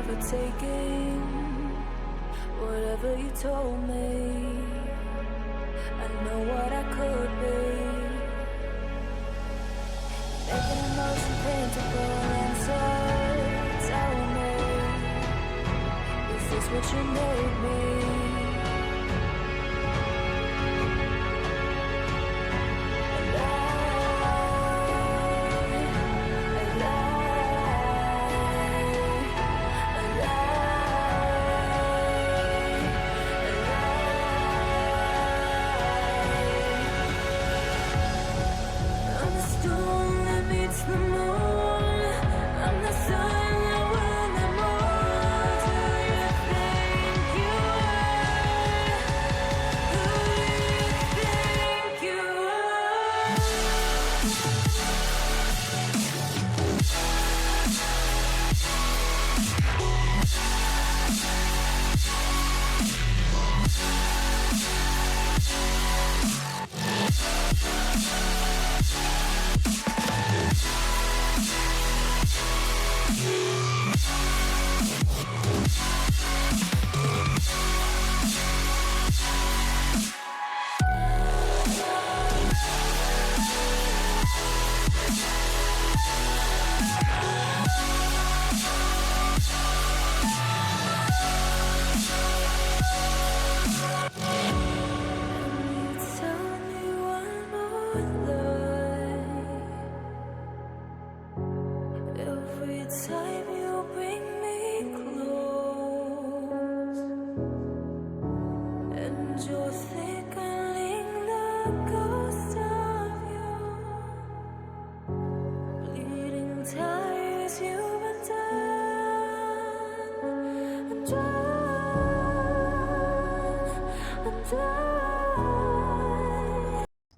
never taking whatever you told me. I know what I could be. Making emotion paintable and so tell me, is this what you made me?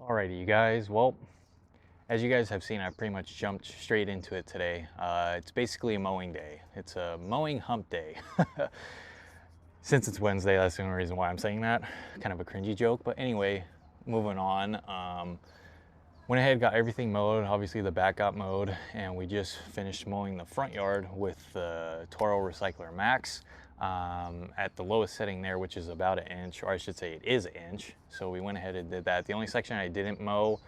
Alrighty, you guys, well, as you guys have seen, I've pretty much jumped straight into it today. It's basically a mowing day. It's a mowing hump day. Since it's Wednesday, that's the only reason why I'm saying that. Kind of a cringy joke, but anyway, moving on. Went ahead, got everything mowed. Obviously the back got mowed, and we just finished mowing the front yard with the Toro Recycler Max at the lowest setting there, which is about 1 inch, or I should say it is 1 inch. So we went ahead and did that. The only section I didn't mow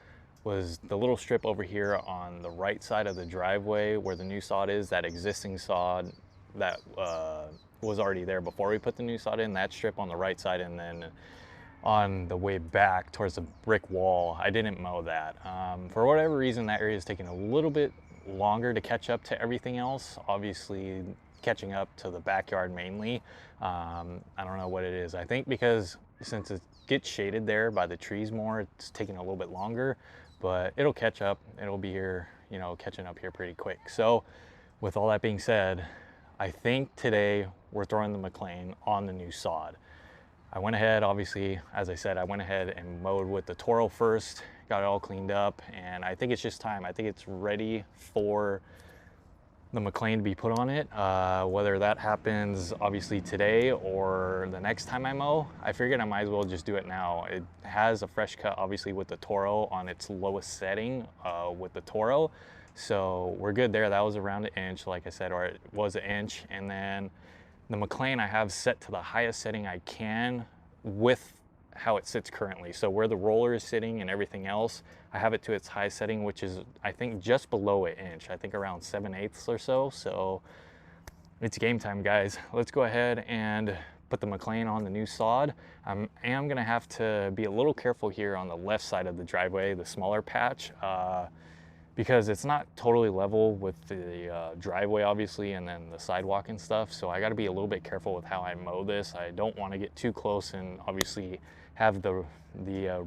was the little strip over here on the right side of the driveway where the new sod is, that existing sod that was already there before we put the new sod in, that strip on the right side, and then on the way back towards the brick wall, I didn't mow that. For whatever reason, that area is taking a little bit longer to catch up to everything else. Obviously, catching up to the backyard mainly. I don't know what it is. I think because since it gets shaded there by the trees more, it's taking a little bit longer, but it'll catch up. It'll be here, you know, catching up here pretty quick. So with all that being said, I think today we're throwing the McLane on the new sod. I went ahead, obviously, as I said, I went ahead and mowed with the Toro first, got it all cleaned up, and I think it's just time. I think it's ready for the McLane to be put on it. Whether that happens obviously today or the next time I mow, I figured I might as well just do it now. It has a fresh cut, obviously, with the Toro on its lowest setting with the Toro. So we're good there. That was around 1 inch, like I said, or it was 1 inch. And then the McLane I have set to the highest setting I can with how it sits currently. So where the roller is sitting and everything else, I have it to its high setting, which is, I think, just below 1 inch. I think around 7/8 or so. So it's game time, guys. Let's go ahead and put the McLane on the new sod. I am gonna have to be a little careful here on the left side of the driveway, the smaller patch, because it's not totally level with the driveway, obviously, and then the sidewalk and stuff. So I got to be a little bit careful with how I mow this. I don't want to get too close and obviously have the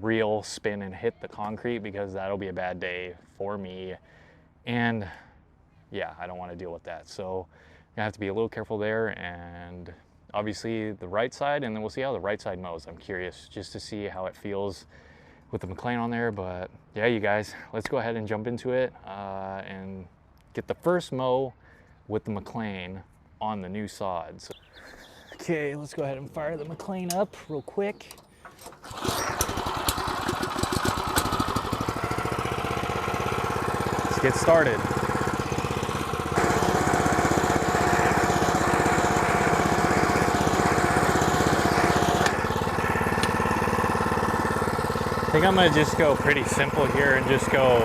reel spin and hit the concrete, because that'll be a bad day for me. And yeah, I don't want to deal with that. So I'm gonna have to be a little careful there, and obviously the right side, and then we'll see how the right side mows. I'm curious just to see how it feels with the McLane on there. But yeah, you guys, let's go ahead and jump into it and get the first mow with the McLane on the new sods. Okay, let's go ahead and fire the McLane up real quick. Let's get started. think I'm gonna just go pretty simple here and just go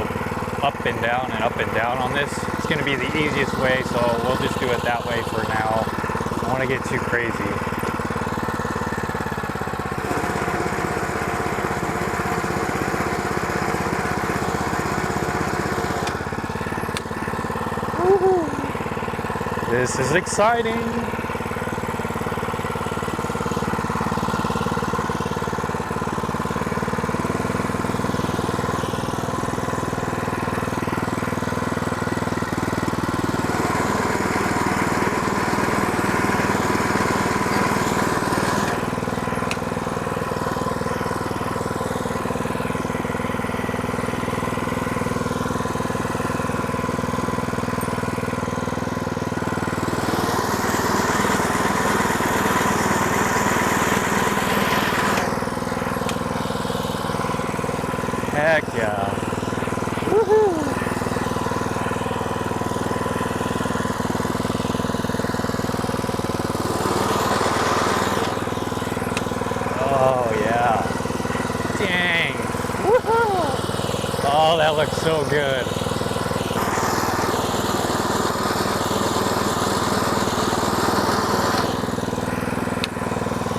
up and down and up and down on this. It's gonna be the easiest way, so we'll just do it that way for now. I don't wanna get too crazy. This is exciting. Heck yeah. Woohoo! Oh yeah. Dang. Woohoo! Oh, that looks so good.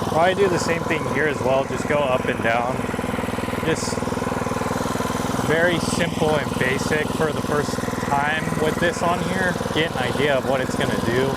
Probably do the same thing here as well, just go up and down. Just very simple and basic for the first time with this on here. Get an idea of what it's going to do.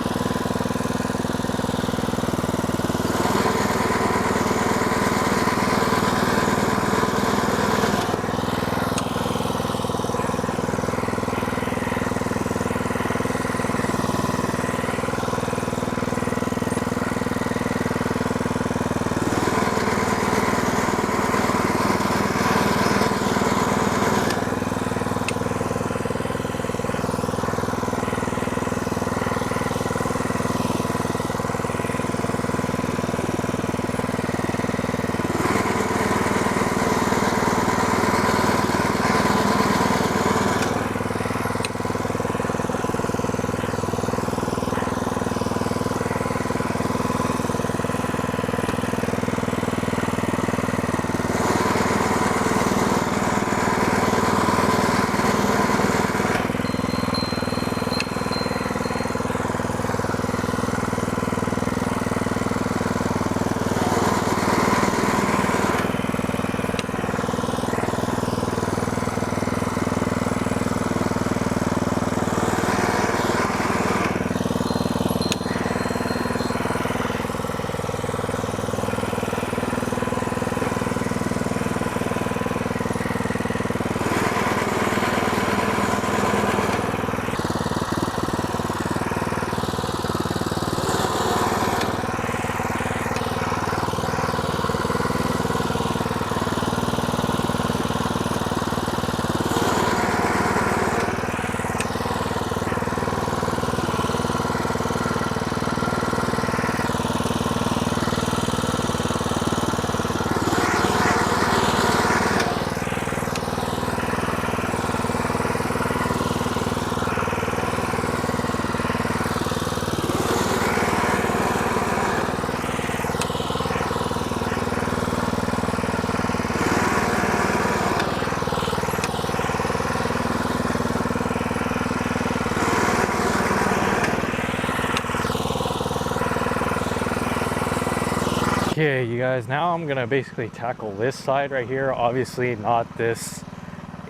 Okay, you guys, now I'm gonna basically tackle this side right here. Obviously not this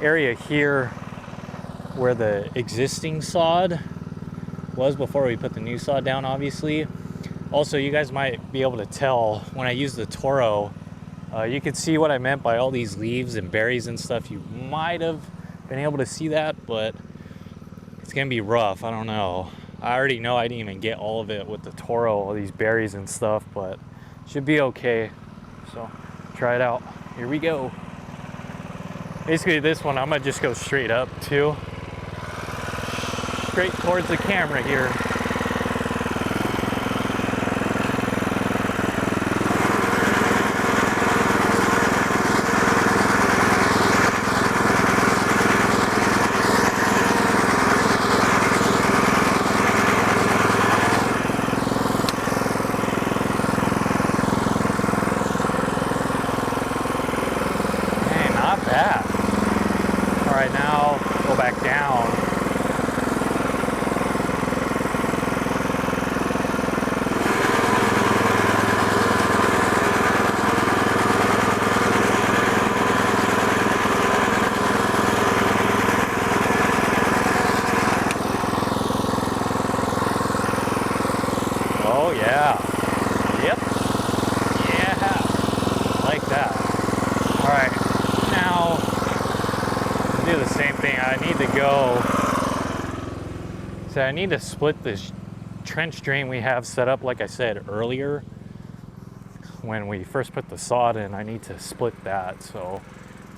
area here where the existing sod was before we put the new sod down, obviously. Also, you guys might be able to tell when I use the Toro, you can see what I meant by all these leaves and berries and stuff. You might have been able to see that, but it's gonna be rough. I don't know. I already know I didn't even get all of it with the Toro, all these berries and stuff, but should be okay. So try it out. Here we go. Basically this one I'm gonna just go straight up too. Straight towards the camera here. that. All right, now go back down. Oh yeah. Yep. Yeah. Like that. All right. Now do the same thing. I need to go. So I need to split this trench drain we have set up, like I said earlier, when we first put the sod in. I need to split that. So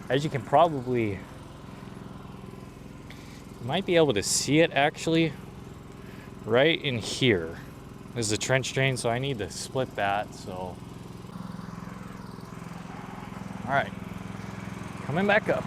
as you can probably, you might be able to see it actually right in here is the trench drain, so I need to split that. So all right, coming back up.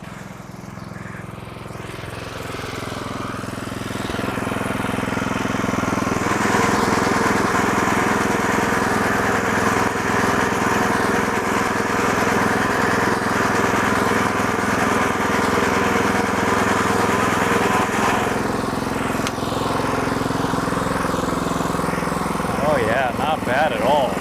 Oh yeah, not bad at all.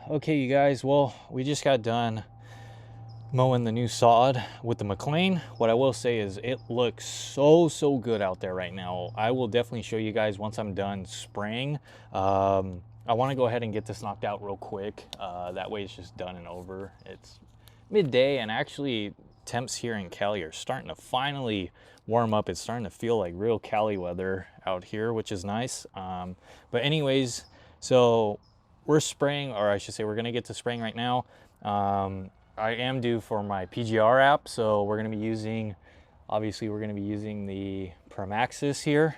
Okay, you guys, well, we just got done mowing the new sod with the McLane. What I will say is it looks so good out there right now. I will definitely show you guys once I'm done spraying. I want to go ahead and get this knocked out real quick. That way it's just done and over. It's midday, and actually temps here in Cali are starting to finally warm up. It's starting to feel like real Cali weather out here, which is nice. But anyways, so we're spraying, or I should say we're gonna get to spraying right now. I am due for my PGR app, so we're gonna be using, obviously we're gonna be using the Pramaxis here.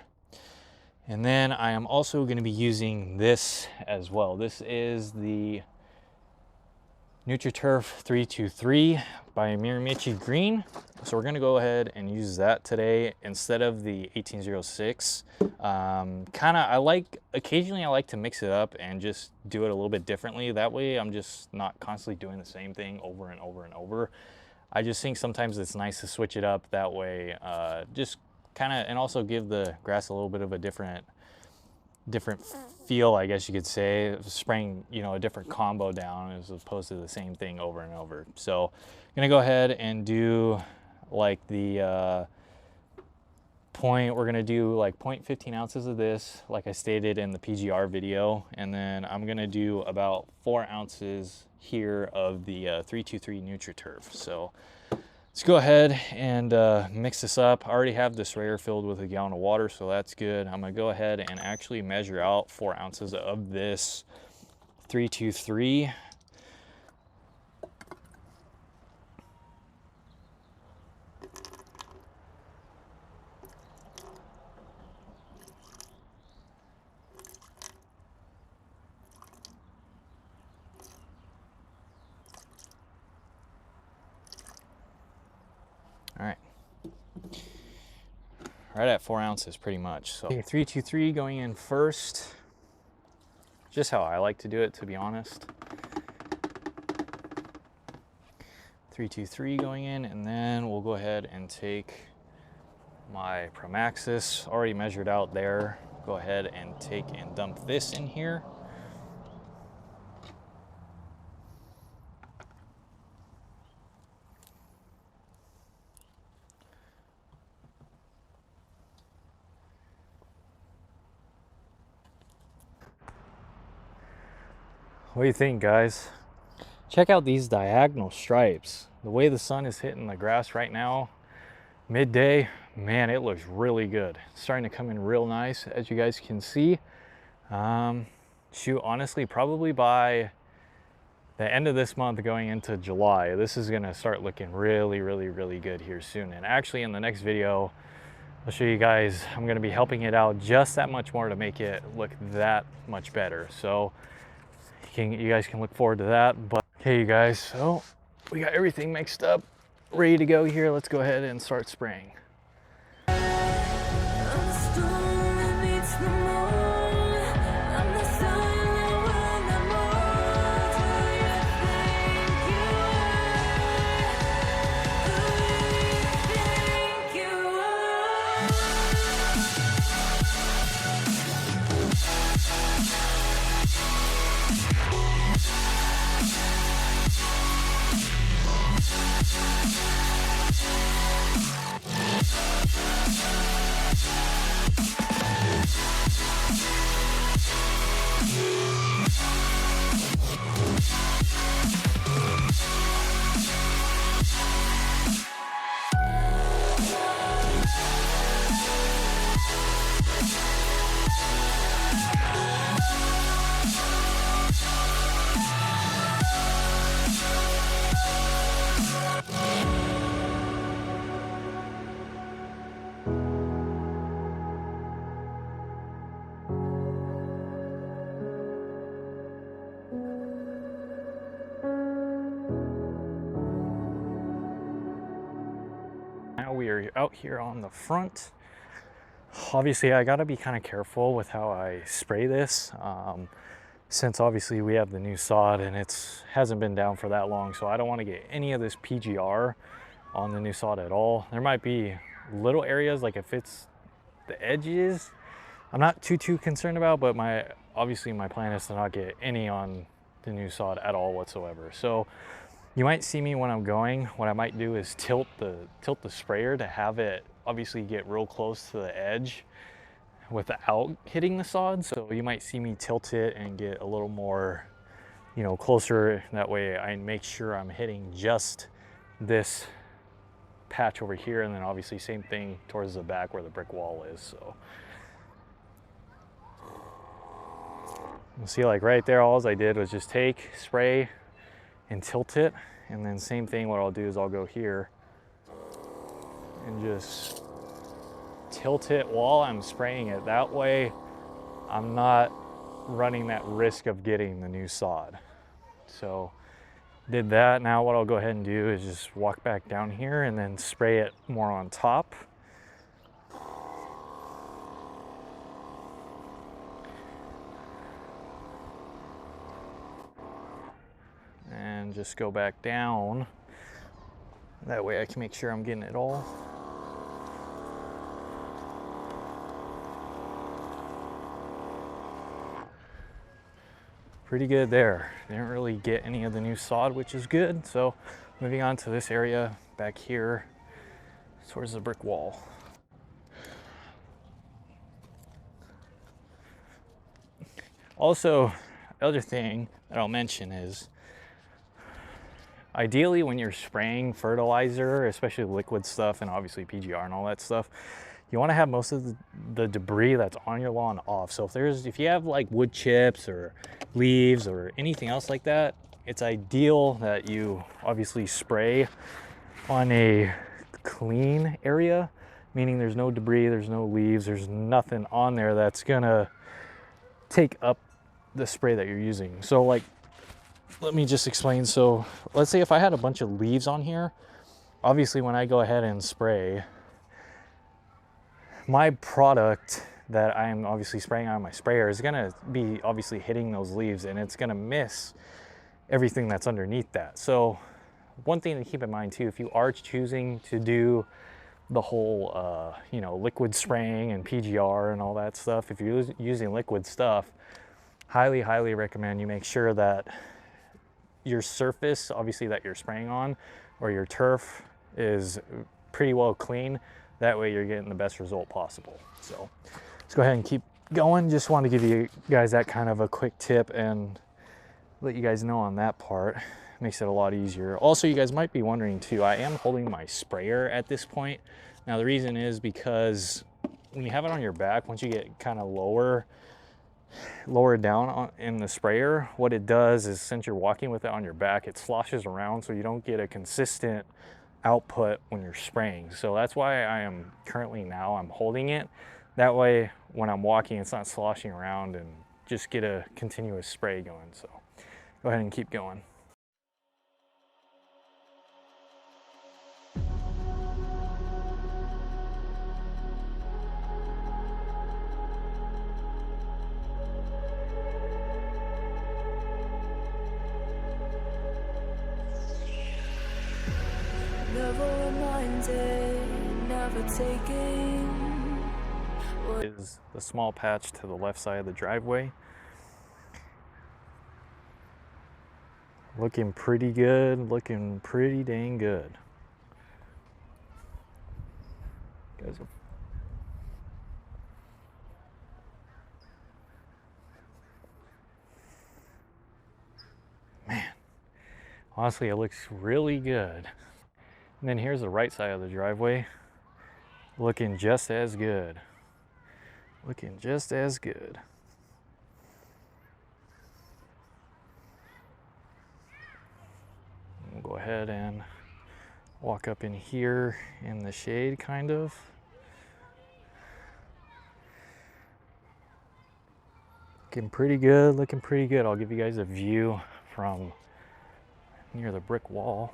And then I am also gonna be using this as well. This is the NutriTurf 323 by Miramichi Green. So we're gonna go ahead and use that today instead of the 1806. Occasionally I like to mix it up and just do it a little bit differently. That way I'm just not constantly doing the same thing over and over and over. I just think sometimes it's nice to switch it up that way, just kind of, and also give the grass a little bit of a different feel, I guess you could say, spraying, you know, a different combo down as opposed to the same thing over and over. So I'm gonna go ahead and do like the point, we're gonna do like 0.15 ounces of this, like I stated in the PGR video, and then I'm gonna do about 4 ounces here of the 323 NutriTurf. So let's go ahead and mix this up. I already have the sprayer filled with a gallon of water, so that's good. I'm gonna go ahead and actually measure out 4 ounces of this 323. All right, right at 4 ounces pretty much. So 323 going in first, just how I like to do it, to be honest. 323 going in, and then we'll go ahead and take my Promaxis already measured out there. Go ahead and take and dump this in here. What do you think, guys? Check out these diagonal stripes. The way the sun is hitting the grass right now, midday, man, it looks really good. It's starting to come in real nice, as you guys can see. Shoot, honestly, probably by the end of this month going into July, this is gonna start looking really, really, really good here soon. And actually in the next video, I'll show you guys, I'm gonna be helping it out just that much more to make it look that much better. So you guys can look forward to that. But hey, you guys, so we got everything mixed up, ready to go here. Let's go ahead and start spraying. Now we are out here on the front. Obviously, I gotta be kind of careful with how I spray this, since obviously we have the new sod and it hasn't been down for that long, so I don't want to get any of this PGR on the new sod at all. There might be little areas, like if it's the edges, I'm not too concerned about, but obviously my plan is to not get any on the new sod at all whatsoever. So you might see me when I'm going, what I might do is tilt the sprayer to have it obviously get real close to the edge without hitting the sod. So you might see me tilt it and get a little more, you know, closer. That way I make sure I'm hitting just this patch over here, and then obviously same thing towards the back where the brick wall is. So you'll see, like right there, all I did was just take, spray, and tilt it. And then same thing, what I'll do is I'll go here and just tilt it while I'm spraying it. That way I'm not running that risk of getting the new sod. So did that. Now what I'll go ahead and do is just walk back down here and then spray it more on top. And just go back down. That way I can make sure I'm getting it all. Pretty good there. Didn't really get any of the new sod, which is good. So moving on to this area back here towards the brick wall. Also, the other thing that I'll mention is, ideally when you're spraying fertilizer, especially liquid stuff and obviously PGR and all that stuff, you want to have most of the debris that's on your lawn off. So if you have like wood chips or leaves or anything else like that, it's ideal that you obviously spray on a clean area, meaning there's no debris, there's no leaves, there's nothing on there that's gonna take up the spray that you're using. So like, let me just explain. So let's say if I had a bunch of leaves on here, obviously when I go ahead and spray, my product that I am obviously spraying on my sprayer is gonna be obviously hitting those leaves, and it's gonna miss everything that's underneath that. So one thing to keep in mind too, if you are choosing to do the whole you know, liquid spraying and PGR and all that stuff, if you're using liquid stuff, highly recommend you make sure that your surface obviously that you're spraying on, or your turf, is pretty well clean. That way you're getting the best result possible. So let's go ahead and keep going. Just want to give you guys that kind of a quick tip and let you guys know on that part. Makes it a lot easier. Also, you guys might be wondering too, I am holding my sprayer at this point. Now the reason is because when you have it on your back, once you get kind of lower down in the sprayer, what it does is, since you're walking with it on your back, it sloshes around, so you don't get a consistent output when you're spraying. So that's why I am currently now, I'm holding it. That way when I'm walking, it's not sloshing around, and just get a continuous spray going. So go ahead and keep going. Never reminded, never taking. Is the small patch to the left side of the driveway. Looking pretty good, looking pretty dang good. Guys, man, honestly, it looks really good. And then here's the right side of the driveway, looking just as good. Looking just as good. We'll go ahead and walk up in here in the shade, kind of. Looking pretty good, looking pretty good. I'll give you guys a view from near the brick wall.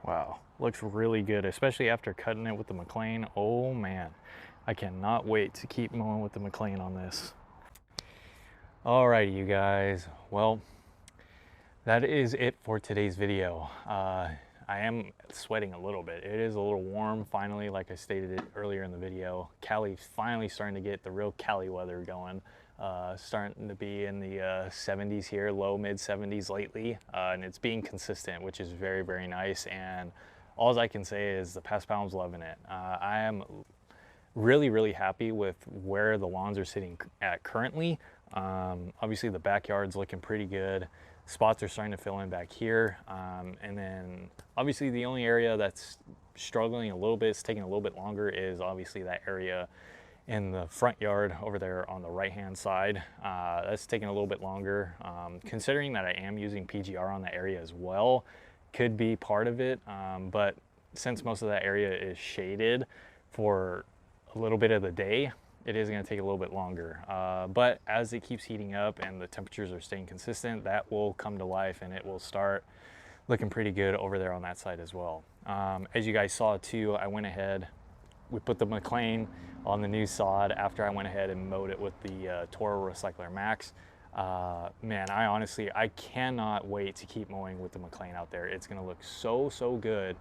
Wow, looks really good, especially after cutting it with the McLane. Oh man, I cannot wait to keep mowing with the McLane on this. Alrighty, you guys, well, that is it for today's video. I am sweating a little bit. It is a little warm finally, like I stated it earlier in the video. Cali's finally starting to get the real Cali weather going. Starting to be in the 70s here, low mid 70s lately, and it's being consistent, which is very nice. And all I can say is the past pound's loving it. I am really happy with where the lawns are sitting at currently. Obviously the backyard's looking pretty good. Spots are starting to fill in back here, and then obviously the only area that's struggling a little bit, it's taking a little bit longer, is obviously that area in the front yard over there on the right hand side. That's taking a little bit longer, considering that I am using PGR on that area as well. Could be part of it, but since most of that area is shaded for a little bit of the day, it is going to take a little bit longer. But as it keeps heating up and the temperatures are staying consistent, that will come to life and it will start looking pretty good over there on that side as well. As you guys saw too, I went ahead, we put the McLane on the new sod after I went ahead and mowed it with the TwoWorldsApart Max. Man, I cannot wait to keep mowing with the McLane out there. It's gonna look so good.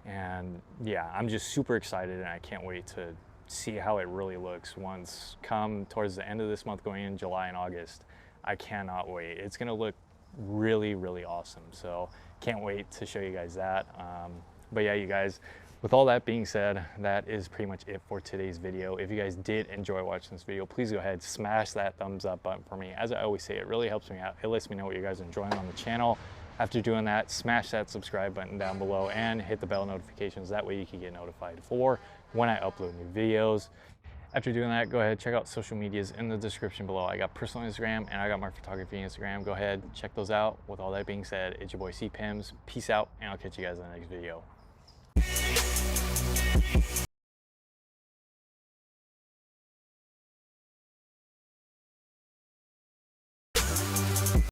And yeah, I'm just super excited, and I can't wait to see how it really looks once come towards the end of this month, going in July and August. I cannot wait. It's gonna look really awesome. So can't wait to show you guys that. But yeah, you guys, with all that being said, that is pretty much it for today's video. If you guys did enjoy watching this video, please go ahead, smash that thumbs up button for me. As I always say, it really helps me out. It lets me know what you guys are enjoying on the channel. After doing that, smash that subscribe button down below and hit the bell notifications. That way you can get notified for when I upload new videos. After doing that, go ahead, check out social medias in the description below. I got personal Instagram and I got my photography Instagram. Go ahead, check those out. With all that being said, it's your boy C Pims. Peace out, and I'll catch you guys in the next video.